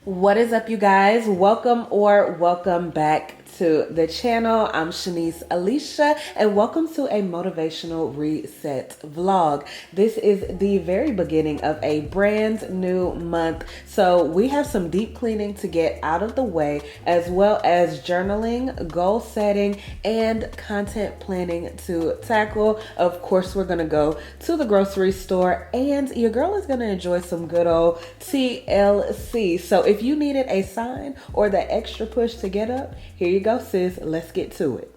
What is up, you guys? Welcome back to the channel. I'm ShaniceAlisha and welcome to a motivational reset vlog. This is the very beginning of a brand new month, so we have some deep cleaning to get out of the way, as well as journaling, goal setting, and content planning to tackle. Of course, we're gonna go to the grocery store and your girl is gonna enjoy some good old TLC. So if you needed a sign or the extra push to get up, here you go, sis. Let's get to it.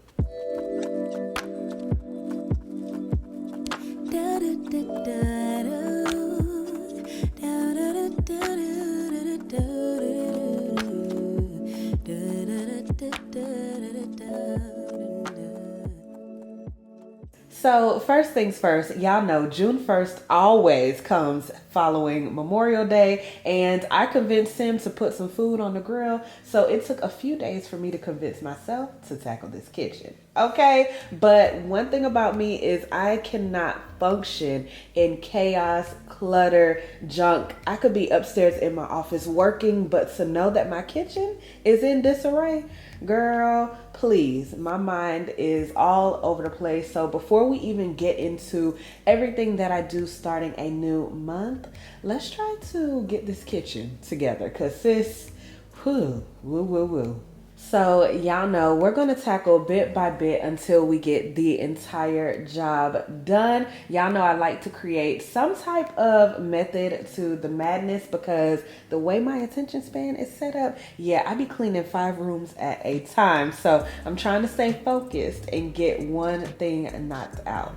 So first things first, y'all know June 1st always comes following Memorial Day, and I convinced him to put some food on the grill, so it took a few days for me to convince myself to tackle this kitchen. Okay, but one thing about me is I cannot function in chaos, clutter, junk. I could be upstairs in my office working, but to know that my kitchen is in disarray, girl, please, my mind is all over the place. So before we even get into everything that I do starting a new month, let's try to get this kitchen together, because sis, woo. So y'all know we're going to tackle bit by bit until we get the entire job done. Y'all know I like to create some type of method to the madness, because the way my attention span is set up, yeah, I be cleaning 5 rooms at a time. So I'm trying to stay focused and get one thing knocked out.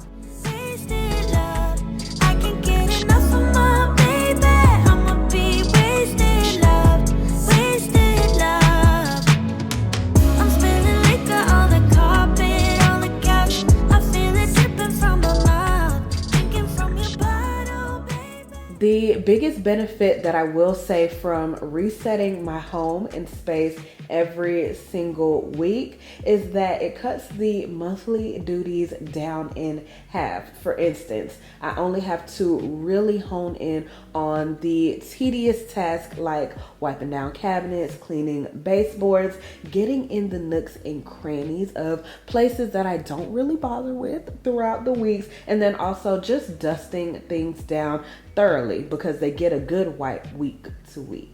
The biggest benefit that I will say from resetting my home and space every single week is that it cuts the monthly duties down in half. For instance, I only have to really hone in on the tedious tasks like wiping down cabinets, cleaning baseboards, getting in the nooks and crannies of places that I don't really bother with throughout the weeks, and then also just dusting things down thoroughly, because they get a good wipe week to week.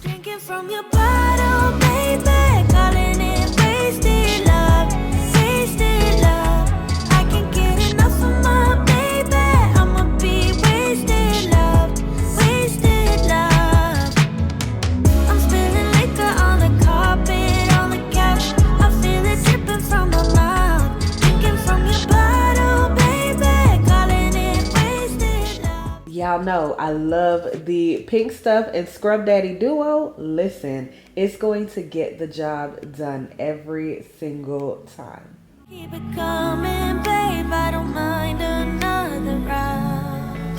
Drinking from your bottle, baby, calling it wasted love, wasted love. I can't get enough of my baby. I'ma be wasted love, wasted love. I'm spilling liquor on the carpet, on the couch. I feel it dripping from my mouth. Drinking from your bottle, baby, calling it wasted love. Y'all know I love the Pink Stuff and Scrub Daddy duo. Listen, it's going to get the job done every single time. Keep it coming, babe, I don't mind another round.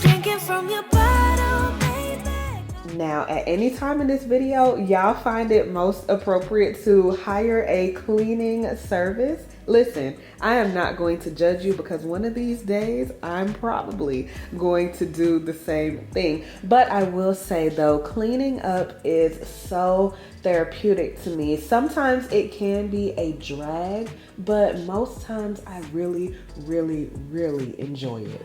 Drinking from your bottle, baby. Now, at any time in this video, y'all find it most appropriate to hire a cleaning service, listen, I am not going to judge you, because one of these days I'm probably going to do the same thing. But I will say though, cleaning up is so therapeutic to me. Sometimes it can be a drag, but most times I really enjoy it.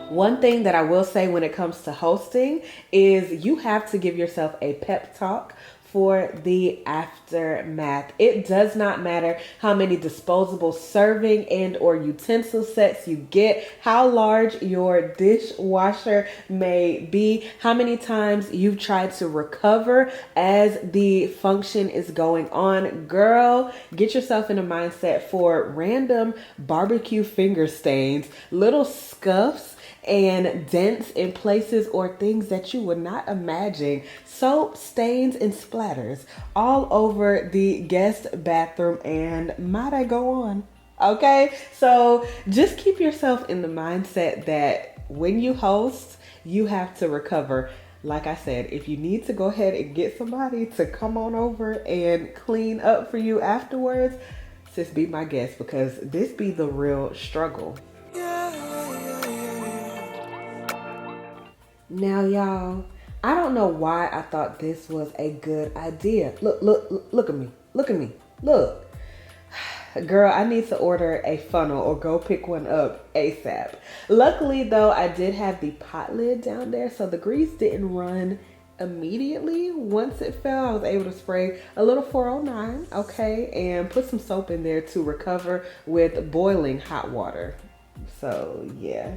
One thing that I will say when it comes to hosting is you have to give yourself a pep talk for the aftermath. It does not matter how many disposable serving and or utensil sets you get, how large your dishwasher may be, how many times you've tried to recover as the function is going on. Girl, get yourself in a mindset for random barbecue finger stains, little scuffs, and dents in places or things that you would not imagine. Soap stains and splatters all over the guest bathroom, and might I go on? Okay, so just keep yourself in the mindset that when you host, you have to recover. Like I said, if you need to go ahead and get somebody to come on over and clean up for you afterwards, sis, be my guest, because this be the real struggle. Now, y'all, I don't know why I thought this was a good idea. Look at me. Look at me. Look. Girl, I need to order a funnel or go pick one up ASAP. Luckily, though, I did have the pot lid down there, so the grease didn't run immediately. Once it fell, I was able to spray a little 409, okay, and put some soap in there to recover with boiling hot water. So, yeah.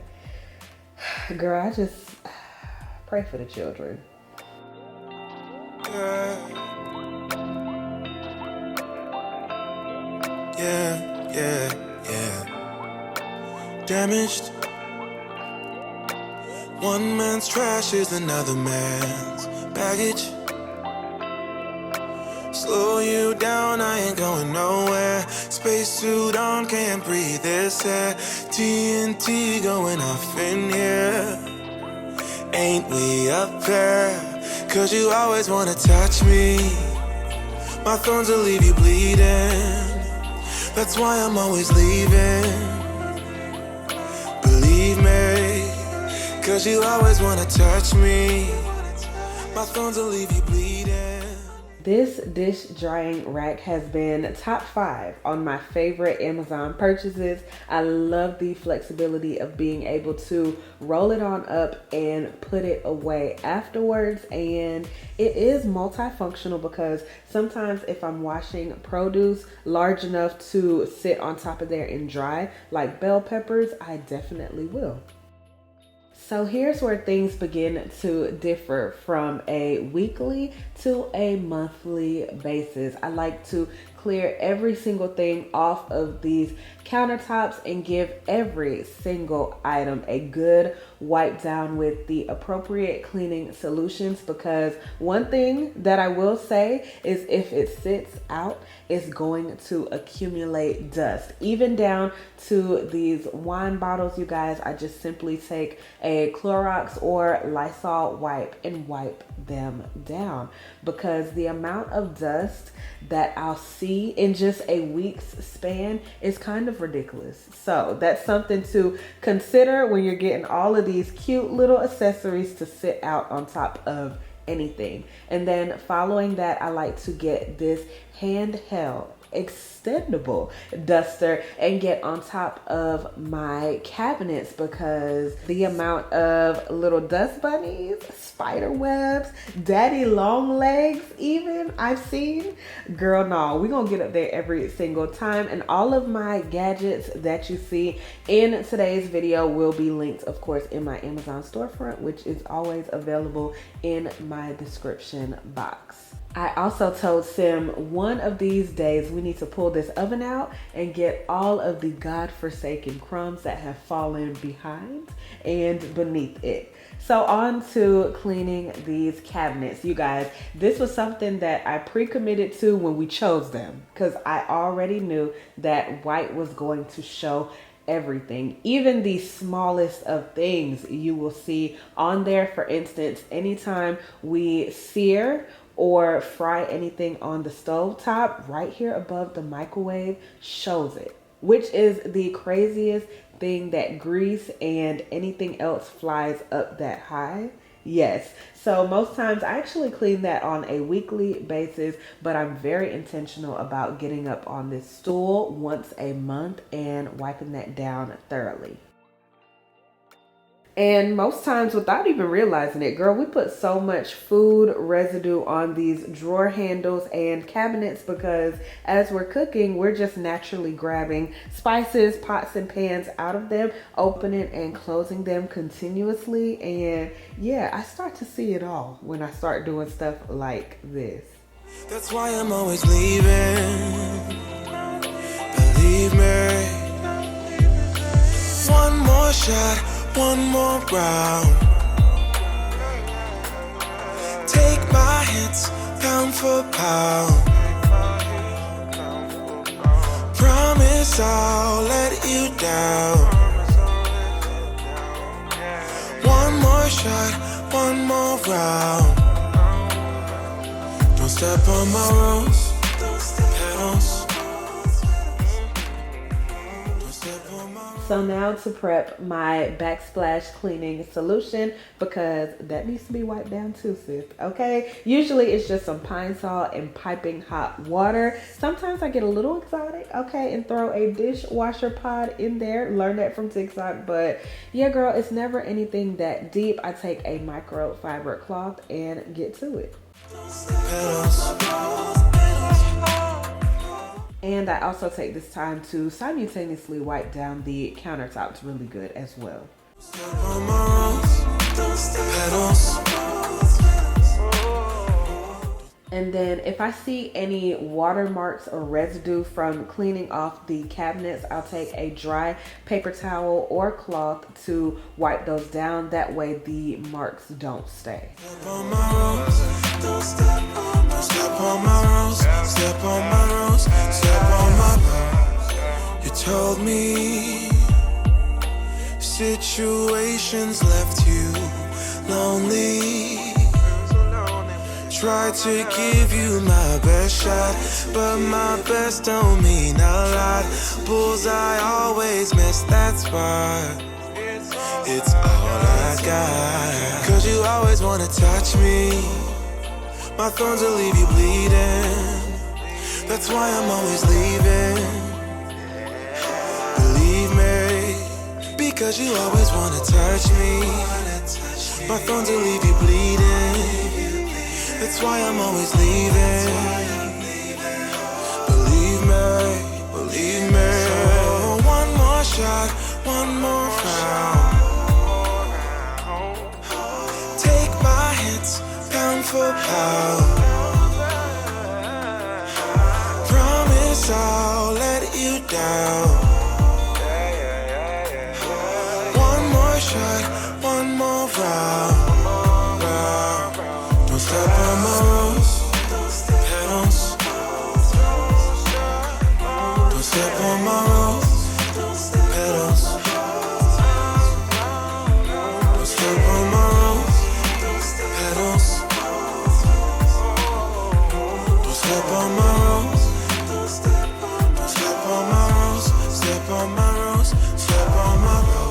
Girl, I just pray for the children. Yeah. Damaged. One man's trash is another man's baggage. Slow you down, I ain't going nowhere. Spacesuit on, can't breathe this air. TNT going off in here. Ain't we up there? 'Cause you always wanna touch me. My thorns will leave you bleeding. That's why I'm always leaving. Believe me, 'cause you always wanna touch me. My thorns will leave you bleeding. This dish drying rack has been top 5 on my favorite Amazon purchases. I love the flexibility of being able to roll it on up and put it away afterwards. And it is multifunctional because sometimes if I'm washing produce large enough to sit on top of there and dry, like bell peppers, I definitely will. So here's where things begin to differ from a weekly to a monthly basis. I like to clear every single thing off of these countertops and give every single item a good wipe down with the appropriate cleaning solutions, because one thing that I will say is if it sits out, it's going to accumulate dust. Even down to these wine bottles, you guys, I just simply take a Clorox or Lysol wipe and wipe them down, because the amount of dust that I'll see in just a week's span is kind of ridiculous. So that's something to consider when you're getting all of these cute little accessories to sit out on top of anything. And then following that, I like to get this handheld extendable duster and get on top of my cabinets, because the amount of little dust bunnies, spider webs, daddy long legs even I've seen, girl, no, we gonna get up there every single time. And all of my gadgets that you see in today's video will be linked, of course, in my Amazon storefront, which is always available in my description box. I also told Sim one of these days we need to pull this oven out and get all of the godforsaken crumbs that have fallen behind and beneath it. So on to cleaning these cabinets. You guys, this was something that I pre-committed to when we chose them, because I already knew that white was going to show everything. Even the smallest of things you will see on there. For instance, anytime we sear or fry anything on the stove top, right here above the microwave shows it, which is the craziest thing, that grease and anything else flies up that high. Yes, so most times I actually clean that on a weekly basis, but I'm very intentional about getting up on this stool once a month and wiping that down thoroughly. And most times without even realizing it, girl, we put so much food residue on these drawer handles and cabinets because as we're cooking, we're just naturally grabbing spices, pots and pans out of them, opening and closing them continuously. And yeah, I start to see it all when I start doing stuff like this. That's why I'm always leaving. Believe me. One more shot, one more round. Take my hits, pound for pound. Promise I'll let you down. One more shot, one more round. Don't step on my rose petals. Don't step on my rose. So now to prep my backsplash cleaning solution, because that needs to be wiped down too, sis, okay? Usually it's just some pine salt and piping hot water. Sometimes I get a little exotic, okay, and throw a dishwasher pod in there. Learn that from TikTok, but yeah, girl, it's never anything that deep. I take a microfiber cloth and get to it. And I also take this time to simultaneously wipe down the countertops really good as well. And then if I see any watermarks or residue from cleaning off the cabinets, I'll take a dry paper towel or cloth to wipe those down. That way the marks don't stay. Step on my rose, step on my rose, step on my rose, step on my rose. You told me situations left you lonely. Tried to give you my best shot, but my best don't mean a lot. Bullseye always miss that spot. It's all I got. Cause you always wanna touch me. My thorns will leave you bleeding. That's why I'm always leaving. Believe me, because you always wanna touch me. My thorns will leave you bleeding. That's why I'm always leaving. Believe me. So one more shot, one more round. Take my hits, pound for pound. Promise I'll let you down. One more shot, one more round. Don't step on my rose petals. Don't step on my rose petals. Don't step on my rose petals. Don't step on my rose. Don't step on my rose. Step on my rose. Step on my rose.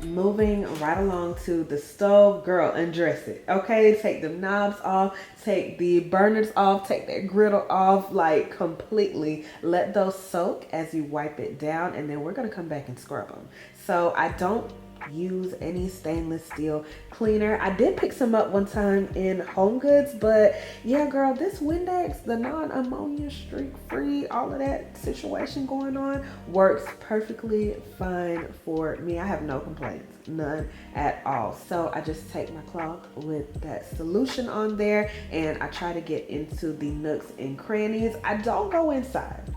Moving right along to the stove, girl, undress it, okay? Take the knobs off, take the burners off, take that griddle off, like completely. Let those soak as you wipe it down, and then we're gonna come back and scrub them. So I don't use any stainless steel cleaner. I did pick some up one time in Home Goods, but yeah, girl, this Windex, the non-ammonia streak-free, all of that situation going on, works perfectly fine for me. I have no complaints, none at all. So I just take my cloth with that solution on there, and I try to get into the nooks and crannies. I don't go inside.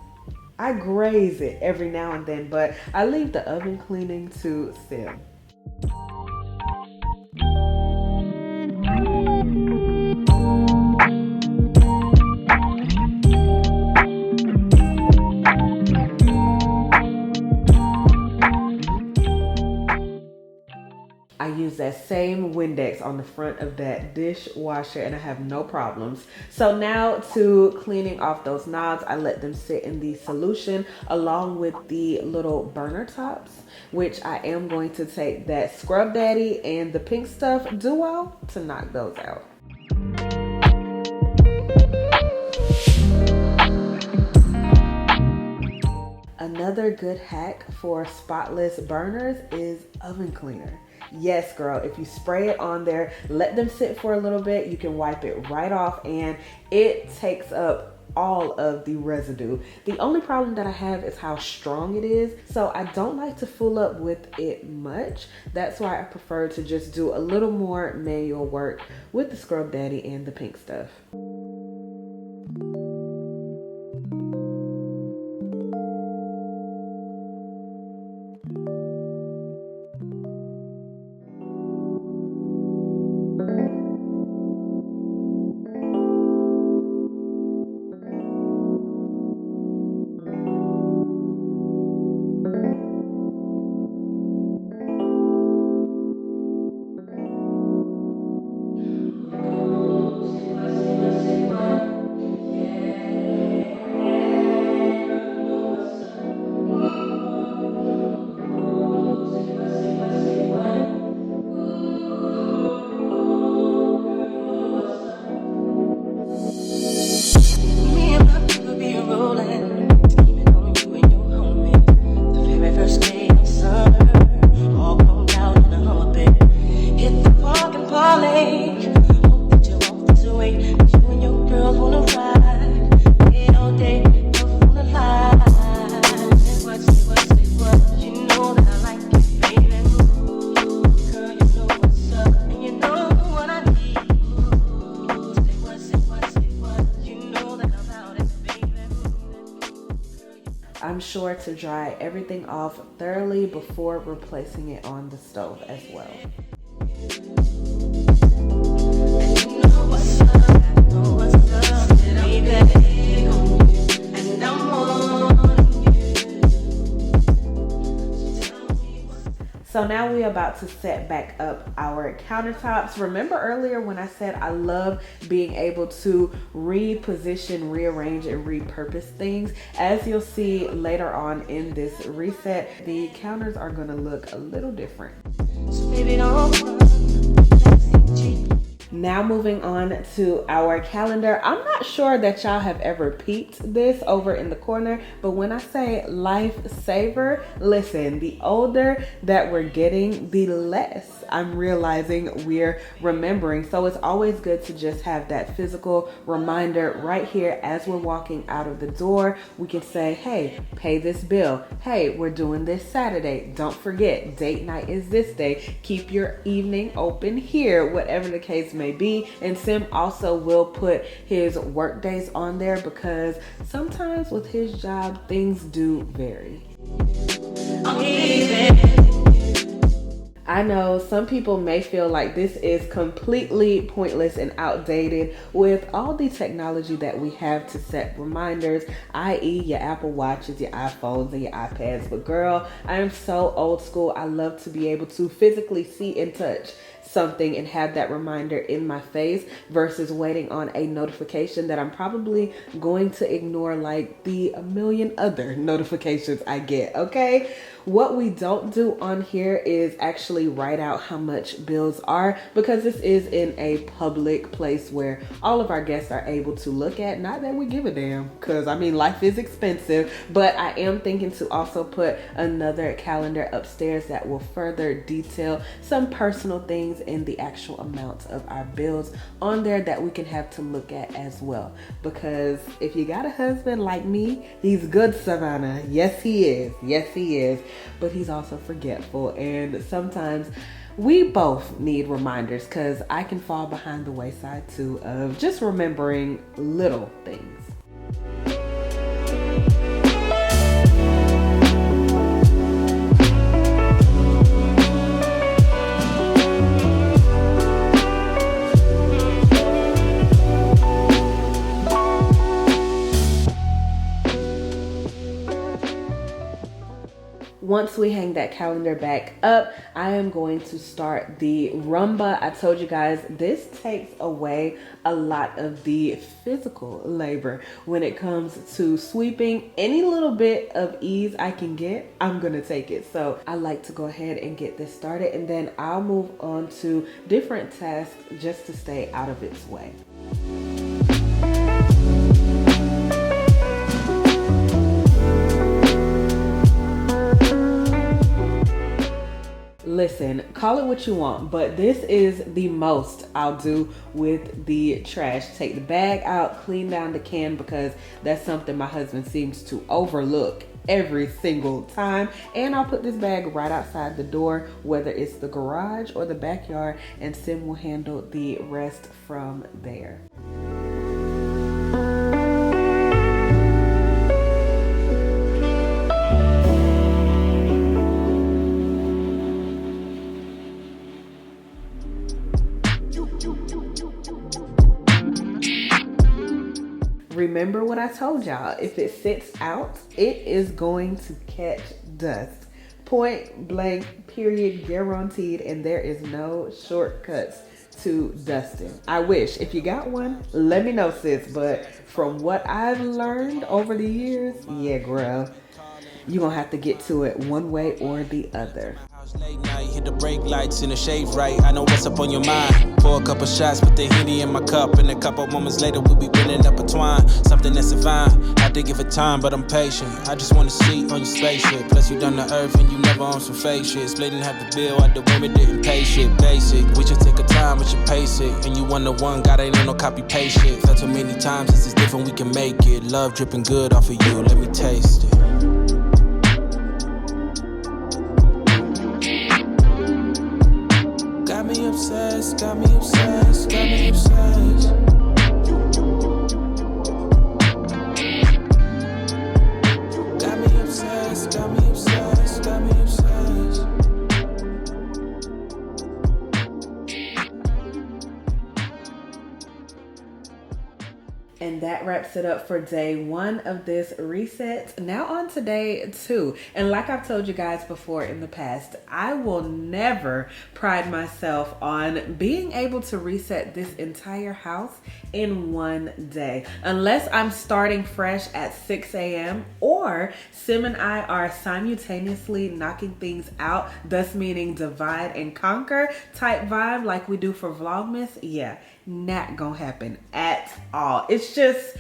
I graze it every now and then, but I leave the oven cleaning to Sim. I use that same Windex on the front of that dishwasher and I have no problems. So now to cleaning off those knobs, I let them sit in the solution along with the little burner tops, which I am going to take that Scrub Daddy and the Pink Stuff duo to knock those out. Another good hack for spotless burners is oven cleaner. Yes, girl, if you spray it on there, let them sit for a little bit, you can wipe it right off and it takes up all of the residue. The only problem that I have is how strong it is, so I don't like to fool up with it much. That's why I prefer to just do a little more manual work with the Scrub Daddy and the Pink Stuff. sure to dry everything off thoroughly before replacing it on the stove as well. So now we're about to set back up our countertops. Remember earlier when I said I love being able to reposition, rearrange, and repurpose things? As you'll see later on in this reset, the counters are gonna look a little different. So baby, don't Now moving on to our calendar. I'm not sure that y'all have ever peeked this over in the corner, but when I say lifesaver, listen, the older that we're getting, the less I'm realizing we're remembering. So it's always good to just have that physical reminder right here as we're walking out of the door. We can say, hey, pay this bill. Hey, we're doing this Saturday. Don't forget, date night is this day. Keep your evening open here, whatever the case may be. And Sim also will put his work days on there because sometimes with his job, things do vary. I know some people may feel like this is completely pointless and outdated with all the technology that we have to set reminders, i.e. your Apple Watches, your iPhones, and your iPads. But girl, I am so old school. I love to be able to physically see and touch something and have that reminder in my face versus waiting on a notification that I'm probably going to ignore like the a million other notifications I get, okay? What we don't do on here is actually write out how much bills are because this is in a public place where all of our guests are able to look at. Not that we give a damn because I mean life is expensive, but I am thinking to also put another calendar upstairs that will further detail some personal things and the actual amounts of our bills on there that we can have to look at as well. Because if you got a husband like me, he's good, Savannah. Yes, he is. Yes, he is. But he's also forgetful, and sometimes we both need reminders because I can fall behind the wayside too of just remembering little things. Once we hang that calendar back up, I am going to start the Rumba. I told you guys this takes away a lot of the physical labor when it comes to sweeping. Any little bit of ease I can get, I'm gonna take it. So I like to go ahead and get this started, and then I'll move on to different tasks just to stay out of its way. Listen, call it what you want, but this is the most I'll do with the trash. Take the bag out, clean down the can, because that's something my husband seems to overlook every single time. And I'll put this bag right outside the door, whether it's the garage or the backyard, and Sim will handle the rest from there. Remember what I told y'all, if it sits out, it is going to catch dust. Point blank, period, guaranteed, and there is no shortcuts to dusting. I wish, if you got one, let me know, sis, but from what I've learned over the years, yeah, girl, you're gonna have to get to it one way or the other. Late night, hit the brake lights in the shade right. I know what's up on your mind. Pour a couple shots, put the Henny in my cup, and a couple moments later we'll be bending up a twine. Something that's divine. Had to give it time, but I'm patient. I just wanna see on your spaceship. Plus you done the earth and you never on some fake shit. Splitting half the bill, I the women didn't pay shit. Basic. We should take a time, we should pace it. And you one to one, God ain't on no copy paste shit. Felt too many times, this is different, we can make it. Love dripping good off of you, let me taste it. Got me obsessed, got me obsessed, got me obsessed. Got me obsessed. And that wraps it up for day 1 of this reset. Now on to day 2. And like I've told you guys before in the past, I will never pride myself on being able to reset this entire house in one day. Unless I'm starting fresh at 6 a.m. or Sim and I are simultaneously knocking things out, thus meaning divide and conquer type vibe like we do for Vlogmas. Yeah, not gonna happen at all. It's just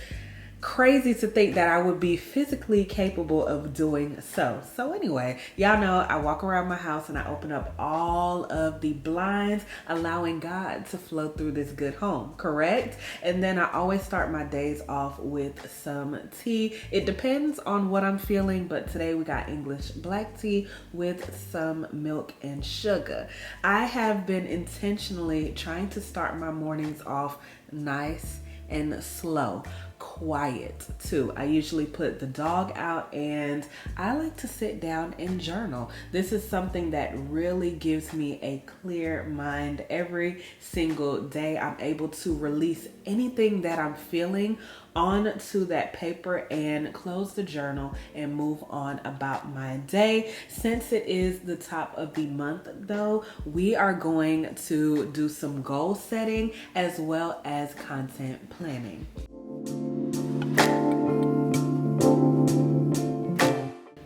crazy to think that I would be physically capable of doing so. So anyway, y'all know I walk around my house and I open up all of the blinds, allowing God to flow through this good home, correct? And then I always start my days off with some tea. It depends on what I'm feeling, but today we got English black tea with some milk and sugar. I have been intentionally trying to start my mornings off nice and slow. Quiet too. I usually put the dog out and I like to sit down and journal. This is something that really gives me a clear mind every single day. I'm able to release anything that I'm feeling onto that paper and close the journal and move on about my day. Since it is the top of the month though, we are going to do some goal setting as well as content planning.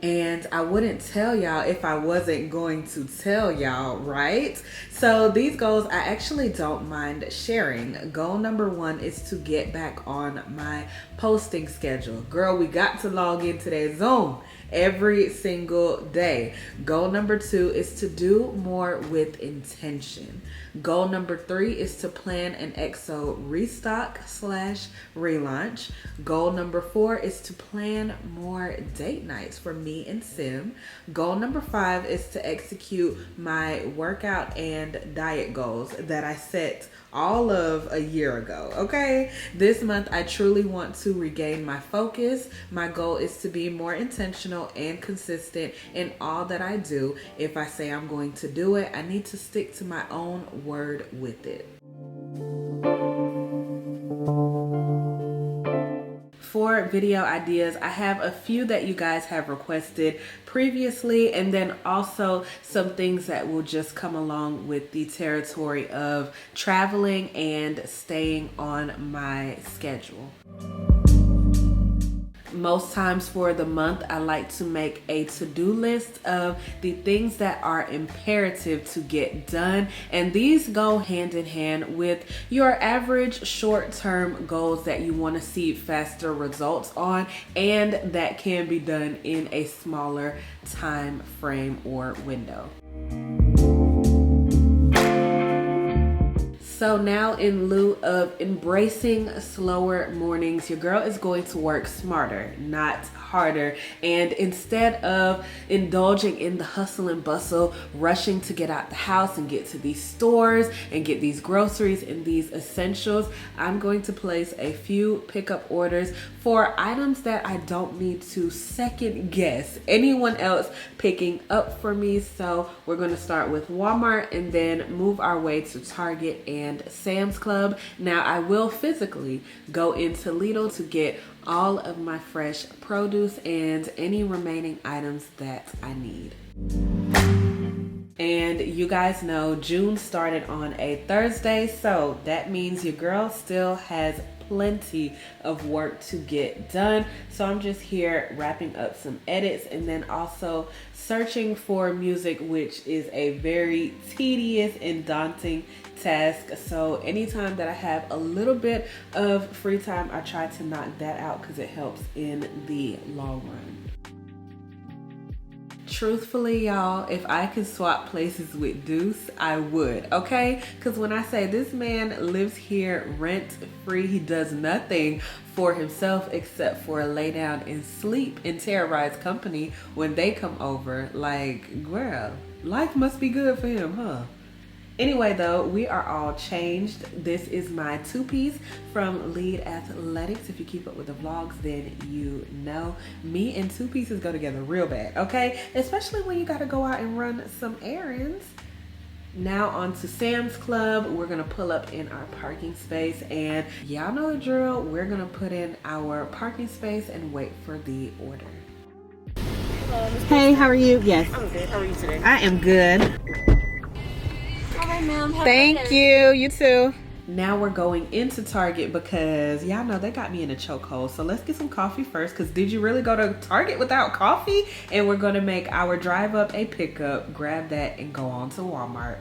And I wouldn't tell y'all if I wasn't going to tell y'all, right? So these goals I actually don't mind sharing. Goal number 1 is to get back on my posting schedule. Girl, we got to log into that Zoom every single day. Goal number 2 is to do more with intention. Goal number 3 is to plan an EXO restock/relaunch. Goal number 4 is to plan more date nights for me and Sim. Goal number 5 is to execute my workout and diet goals that I set all of a year ago, okay? This month, I truly want to regain my focus. My goal is to be more intentional and consistent in all that I do. If I say I'm going to do it, I need to stick to my own word with it. For video ideas, I have a few that you guys have requested previously, and then also some things that will just come along with the territory of traveling and staying on my schedule. Most times for the month, I like to make a to-do list of the things that are imperative to get done. And these go hand in hand with your average short-term goals that you want to see faster results on, and that can be done in a smaller time frame or window. So now, in lieu of embracing slower mornings, your girl is going to work smarter, not harder. And instead of indulging in the hustle and bustle, rushing to get out the house and get to these stores and get these groceries and these essentials, I'm going to place a few pickup orders for items that I don't need to second guess anyone else picking up for me. So we're going to start with Walmart and then move our way to Target and Sam's Club. Now I will physically go into Lidl to get all of my fresh produce and any remaining items that I need. And you guys know June started on a Thursday, so that means your girl still has plenty of work to get done. So I'm just here wrapping up some edits and then also searching for music, which is a very tedious and daunting task. So anytime that I have a little bit of free time, I try to knock that out because it helps in the long run. Truthfully, y'all, if I could swap places with Deuce, I would, okay? Because when I say this man lives here rent-free, he does nothing for himself except for lay down and sleep and terrorize company when they come over. Like, girl, life must be good for him, huh? Anyway, though, we are all changed. This is my two-piece from Lead Athletics. If you keep up with the vlogs, then you know me and two pieces go together real bad, okay? Especially when you got to go out and run some errands. Now on to Sam's Club. We're gonna pull up in our parking space, and y'all know the drill. We're gonna put in our parking space and wait for the order. Hey, how are you? Yes. I'm good. How are you today? I am good. All right, ma'am. Thank you. You too. Now we're going into Target because y'all know they got me in a chokehold. So let's get some coffee first, because did you really go to Target without coffee? And we're gonna make our drive up a pickup, grab that, and go on to Walmart.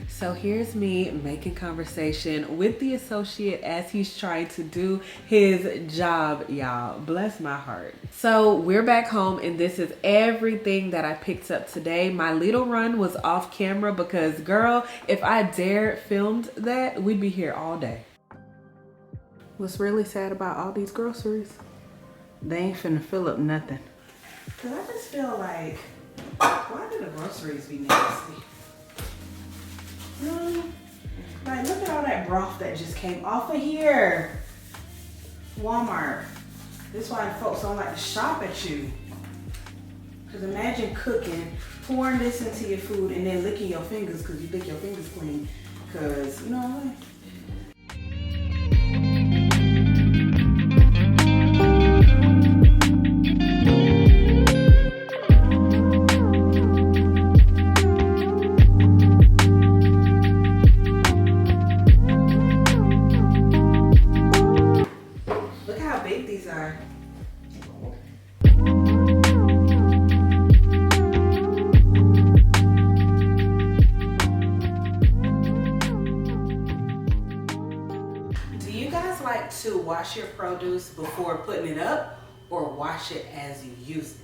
So here's me making conversation with the associate as he's trying to do his job, y'all. Bless my heart. So we're back home, and this is everything that I picked up today. My little run was off camera because, girl, if I dared filmed that, we'd be here all day. What's really sad about all these groceries, they ain't finna fill up nothing. Cause I just feel like, why do the groceries be nasty? Like, look at all that broth that just came off of here. Walmart. This is why folks don't like to shop at you. Because imagine cooking, pouring this into your food, and then licking your fingers because you lick your fingers clean. Because, you know what I mean? To wash your produce before putting it up, or wash it as you use it?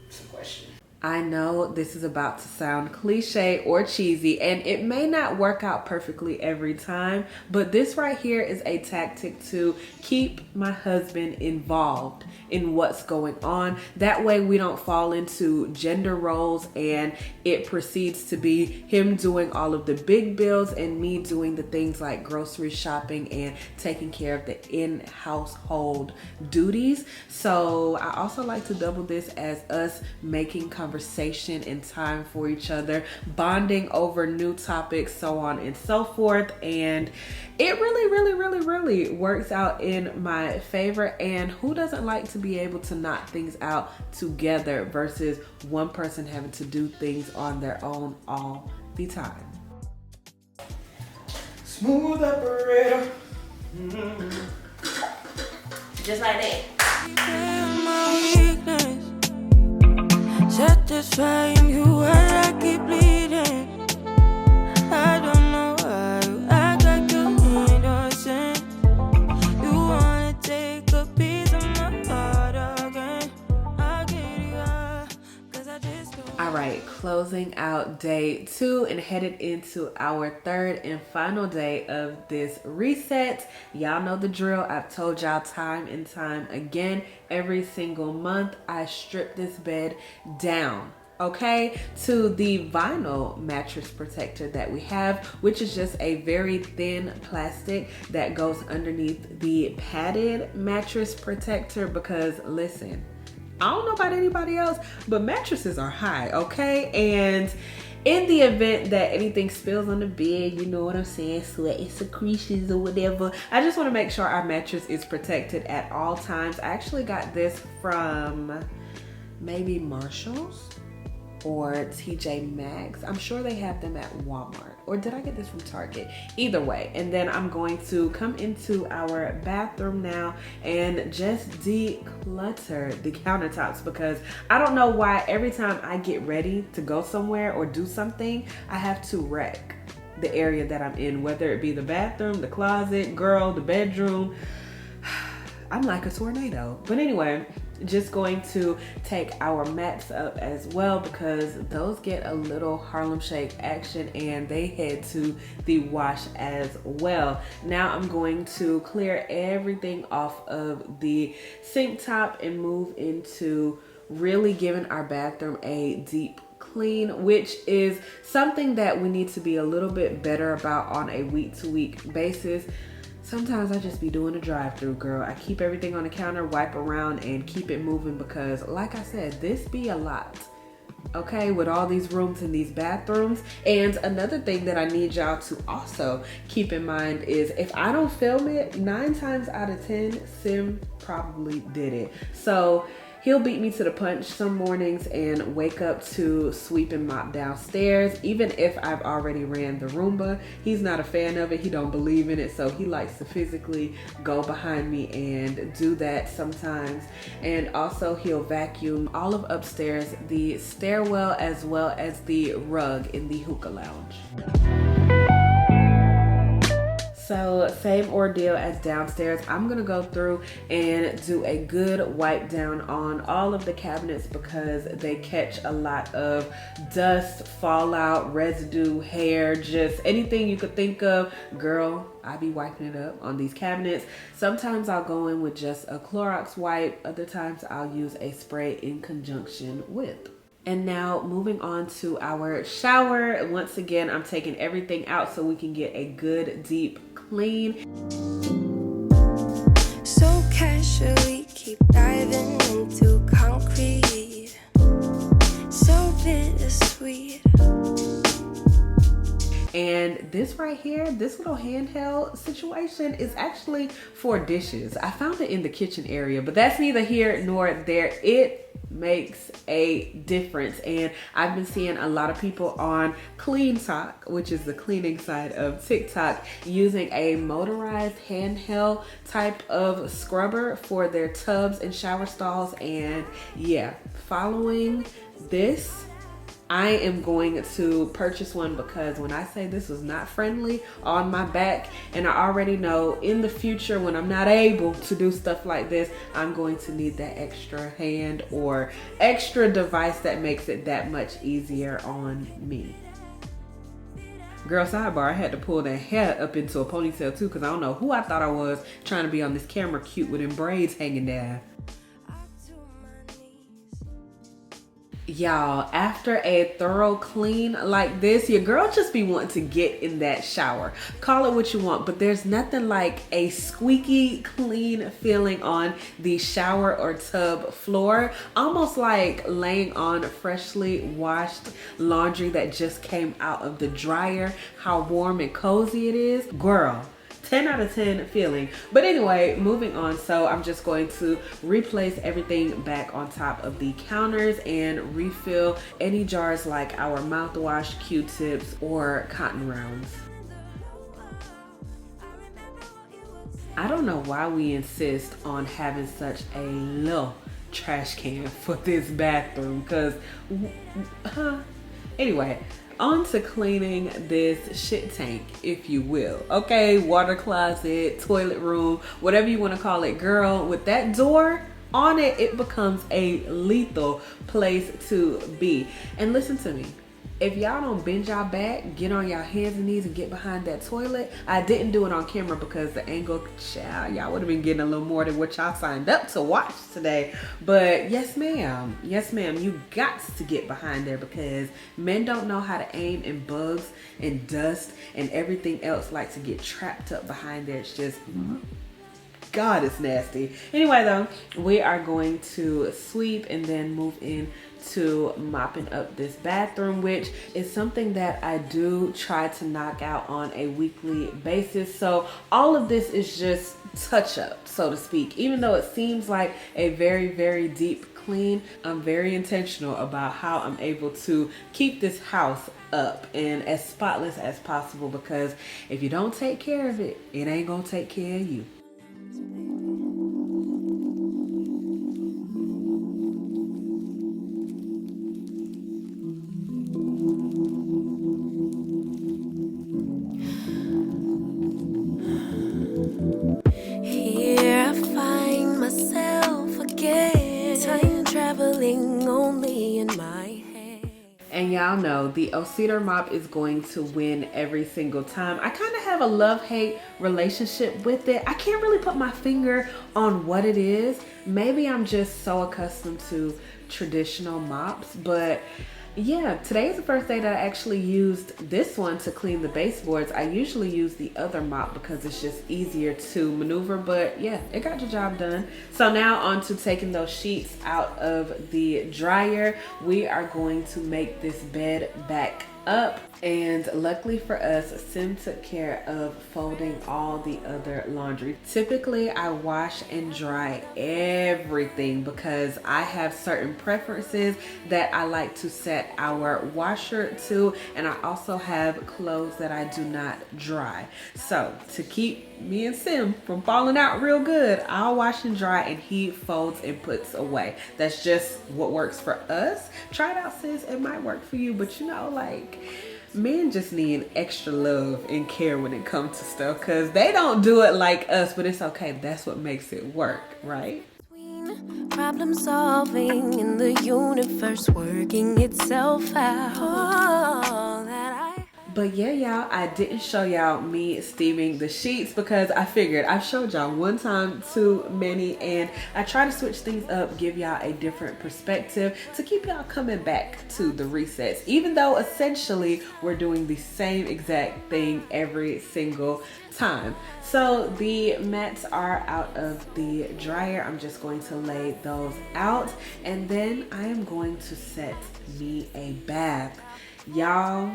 It's a question. I know this is about to sound cliche or cheesy, and it may not work out perfectly every time, but this right here is a tactic to keep my husband involved in what's going on. That way we don't fall into gender roles and it proceeds to be him doing all of the big bills and me doing the things like grocery shopping and taking care of the in-household duties. So I also like to double this as us making conversation and time for each other, bonding over new topics, so on and so forth. And it really works out in my favor. And who doesn't like to be able to knock things out together versus one person having to do things on their own all the time? Smooth operator. Just like that. Satisfying you while I keep bleeding. I don't know why you act like you innocent. You wanna take a piece of my heart again. I get you up, 'cause I just don't. All right, closing out day 2 and headed into our 3rd and final day of this reset. Y'all know the drill. I've told y'all time and time again. Every single month, I strip this bed down, okay, to the vinyl mattress protector that we have, which is just a very thin plastic that goes underneath the padded mattress protector. Because listen, I don't know about anybody else, but mattresses are high, okay? And in the event that anything spills on the bed, you know what I'm saying, sweat secretions or whatever, I just want to make sure our mattress is protected at all times. I actually got this from maybe Marshall's or TJ Maxx. I'm sure they have them at Walmart. Or did I get this from Target? Either way. And then I'm going to come into our bathroom now and just declutter the countertops, because I don't know why every time I get ready to go somewhere or do something, I have to wreck the area that I'm in, whether it be the bathroom, the closet, girl, the bedroom. I'm like a tornado. But anyway, just going to take our mats up as well, because those get a little Harlem Shake action and they head to the wash as well. Now I'm going to clear everything off of the sink top and move into really giving our bathroom a deep clean, which is something that we need to be a little bit better about on a week-to-week basis. Sometimes I just be doing a drive-through, girl. I keep everything on the counter, wipe around, and keep it moving because, like I said, this be a lot. okay, with all these rooms and these bathrooms. And another thing that I need y'all to also keep in mind is if I don't film it, 9 times out of 10, Sim probably did it. So he'll beat me to the punch some mornings and wake up to sweep and mop downstairs. Even if I've already ran the Roomba, he's not a fan of it. He don't believe in it. So he likes to physically go behind me and do that sometimes. And also he'll vacuum all of upstairs, the stairwell, as well as the rug in the hookah lounge. So same ordeal as downstairs. I'm gonna go through and do a good wipe down on all of the cabinets because they catch a lot of dust, fallout, residue, hair, just anything you could think of. Girl, I be wiping it up on these cabinets. Sometimes I'll go in with just a Clorox wipe. Other times I'll use a spray in conjunction with. And now moving on to our shower. Once again, I'm taking everything out so we can get a good deep clean. So casually keep diving into concrete. So bittersweet. And this right here, this little handheld situation is actually for dishes. I found it in the kitchen area, but that's neither here nor there. It makes a difference. And I've been seeing a lot of people on Clean Talk, which is the cleaning side of TikTok, using a motorized handheld type of scrubber for their tubs and shower stalls. And yeah, following this, I am going to purchase one because when I say this was not friendly on my back, and I already know in the future when I'm not able to do stuff like this, I'm going to need that extra hand or extra device that makes it that much easier on me. Girl, sidebar, I had to pull that hair up into a ponytail too because I don't know who I thought I was trying to be on this camera cute with them braids hanging down. Y'all, after a thorough clean like this, your girl just be wanting to get in that shower. Call it what you want, but there's nothing like a squeaky clean feeling on the shower or tub floor. Almost like laying on freshly washed laundry that just came out of the dryer. How warm and cozy it is. Girl, 10 out of 10 feeling. But anyway, moving on. So I'm just going to replace everything back on top of the counters and refill any jars like our mouthwash, Q-tips, or cotton rounds. I don't know why we insist on having such a little trash can for this bathroom because, anyway, on to cleaning this shit tank, if you will. Okay, water closet, toilet room, whatever you want to call it. Girl, with that door on it, it becomes a lethal place to be. And listen to me. If y'all don't bend y'all back, get on y'all hands and knees and get behind that toilet. I didn't do it on camera because the angle, child, y'all would have been getting a little more than what y'all signed up to watch today. But yes ma'am, you got to get behind there because men don't know how to aim, and bugs and dust and everything else like to get trapped up behind there. It's just, God, it's nasty. Anyway though, we are going to sweep and then move in to mopping up this bathroom, which is something that I do try to knock out on a weekly basis. So all of this is just touch up, so to speak. Even though it seems like a very, very deep clean, I'm very intentional about how I'm able to keep this house up and as spotless as possible, because if you don't take care of it, it ain't gonna take care of you. Here I find myself again, time traveling only in my head. And y'all know the Cedar mop is going to win every single time. I kind of have a love-hate relationship with it. I can't really put my finger on what it is. Maybe I'm just so accustomed to traditional mops, but Yeah, today is the first day that I actually used this one to clean the baseboards. I usually use the other mop because it's just easier to maneuver, but yeah, it got the job done. So now on to taking those sheets out of the dryer. We are going to make this bed back up, and luckily for us, Sim took care of folding all the other laundry. Typically I wash and dry everything because I have certain preferences that I like to set our washer to, and I also have clothes that I do not dry. So to keep me and Sim from falling out real good, I'll wash and dry and he folds and puts away. That's just what works for us. Try it out, sis, it might work for you, but you know, like, men just need extra love and care when it comes to stuff because they don't do it like us, but it's okay. That's what makes it work, right? Problem solving in the universe working itself out. All that I But yeah, y'all, I didn't show y'all me steaming the sheets because I figured I've showed y'all one time too many, and I try to switch things up, give y'all a different perspective to keep y'all coming back to the resets, even though essentially we're doing the same exact thing every single time. So the mats are out of the dryer. I'm just going to lay those out, and then I am going to set me a bath. Y'all,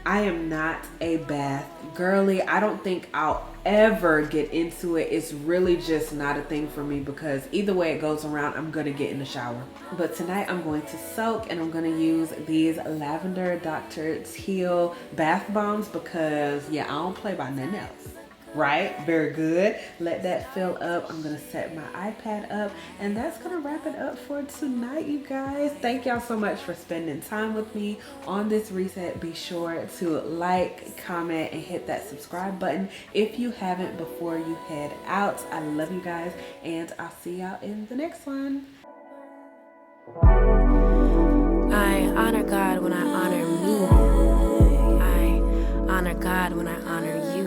I am not a bath girly. I don't think I'll ever get into it. It's really just not a thing for me because either way it goes around, I'm gonna get in the shower. But tonight I'm going to soak, and I'm gonna use these lavender Dr. Teal bath bombs because yeah, I don't play by nothing else. Right? Very good. Let that fill up. I'm gonna set my iPad up, and that's gonna wrap it up for tonight, you guys. Thank y'all so much for spending time with me on this reset. Be sure to like, comment, and hit that subscribe button if you haven't before you head out. I love you guys, and I'll see y'all in the next one. I honor God when I honor me. I honor God when I honor you.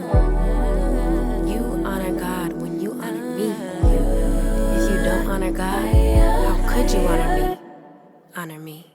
You honor God when you honor me. If you don't honor God, how could you honor me? Honor me.